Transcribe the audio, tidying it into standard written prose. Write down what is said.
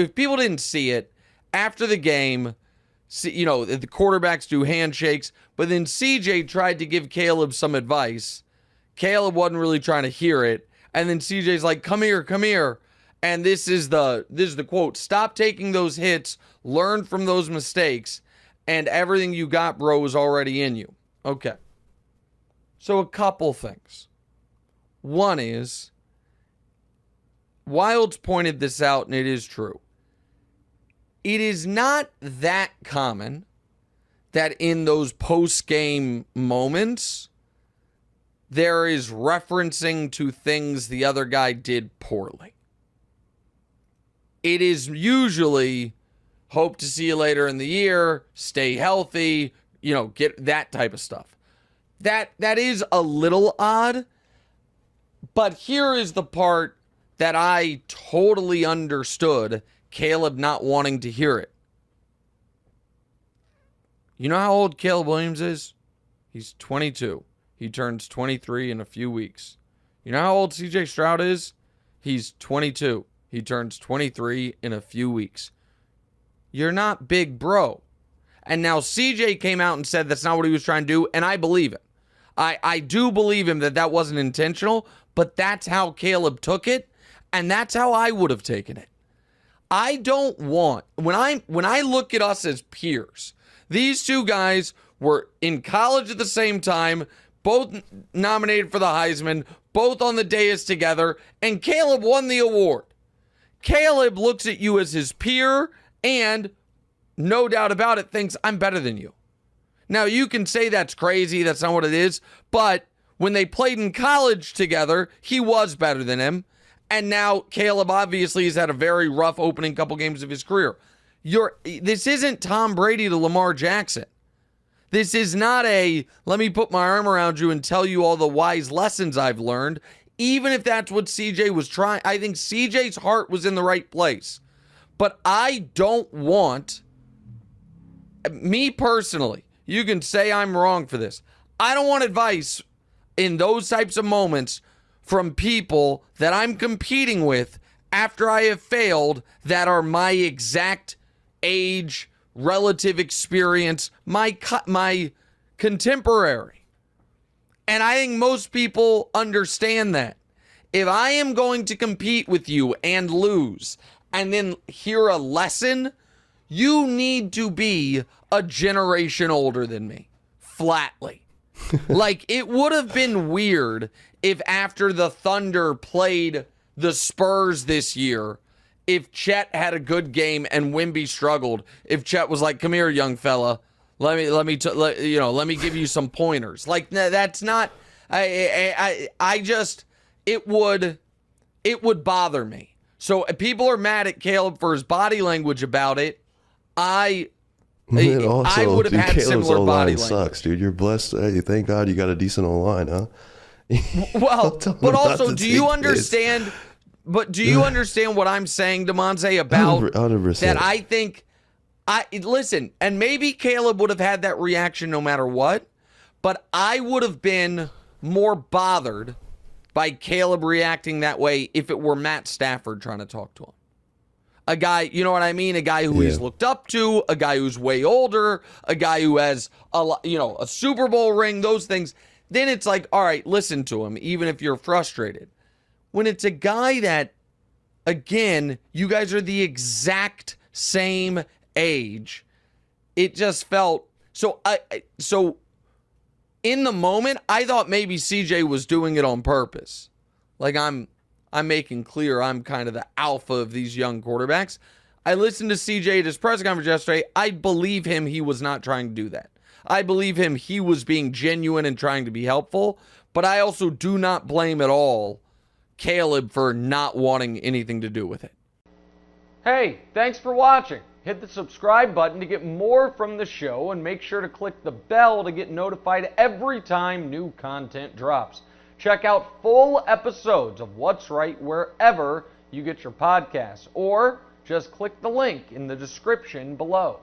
if people didn't see it, after the game, the quarterbacks do handshakes, but then CJ tried to give Caleb some advice. Caleb wasn't really trying to hear it. And then CJ's like, come here. And this is the quote, stop taking those hits, learn from those mistakes, and everything you got, bro, is already in you. Okay. So a couple things. One is, Wilds pointed this out, and it is true. It is not that common that in those post-game moments, there is referencing to things the other guy did poorly. It is usually, hope to see you later in the year, stay healthy, get that type of stuff. That is a little odd, but here is the part that I totally understood Caleb not wanting to hear it. You know how old Caleb Williams is? He's 22. He turns 23 in a few weeks. You know how old CJ Stroud is? He's 22. He turns 23 in a few weeks. You're not big bro. And now CJ came out and said that's not what he was trying to do, and I believe it. I do believe him that wasn't intentional, but that's how Caleb took it, and that's how I would have taken it. I don't want, when I look at us as peers, these two guys were in college at the same time, both nominated for the Heisman, both on the dais together, and Caleb won the award. Caleb looks at you as his peer and, no doubt about it, thinks I'm better than you. Now, you can say that's crazy, that's not what it is, but when they played in college together, he was better than him. And now Caleb obviously has had a very rough opening couple games of his career. This isn't Tom Brady to Lamar Jackson. This is not let me put my arm around you and tell you all the wise lessons I've learned. Even if that's what CJ was trying, I think CJ's heart was in the right place. But I don't want, me personally, you can say I'm wrong for this. I don't want advice in those types of moments from people that I'm competing with after I have failed that are my exact age, relative experience, my contemporary. And I think most people understand that. If I am going to compete with you and lose and then hear a lesson, you need to be a generation older than me. Flatly. Like, it would have been weird if after the Thunder played the Spurs this year, if Chet had a good game and Wemby struggled, if Chet was like, come here, young fella, let me give you some pointers. Like, that's not, it would bother me. So people are mad at Caleb for his body language about it. I would have had Caleb's similar body language. Sucks, dude. You're blessed. Hey, thank God you got a decent O-line, huh? Well, but also, do you understand? But do you understand what I'm saying, DeMonte, about 100%. that? I think, listen, and maybe Caleb would have had that reaction no matter what, but I would have been more bothered by Caleb reacting that way if it were Matt Stafford trying to talk to him. A guy, you know what I mean? A guy who he's looked up to, a guy who's way older, a guy who has a Super Bowl ring, those things. Then it's like, all right, listen to him, even if you're frustrated. When it's a guy that, again, you guys are the exact same age, it just felt so. So in the moment, I thought maybe CJ was doing it on purpose. Like, I'm making clear I'm kind of the alpha of these young quarterbacks. I listened to CJ at his press conference yesterday. I believe him. He was not trying to do that. I believe him. He was being genuine and trying to be helpful. But I also do not blame at all Caleb for not wanting anything to do with it. Hey, thanks for watching. Hit the subscribe button to get more from the show, and make sure to click the bell to get notified every time new content drops. Check out full episodes of What's Right wherever you get your podcasts, or just click the link in the description below.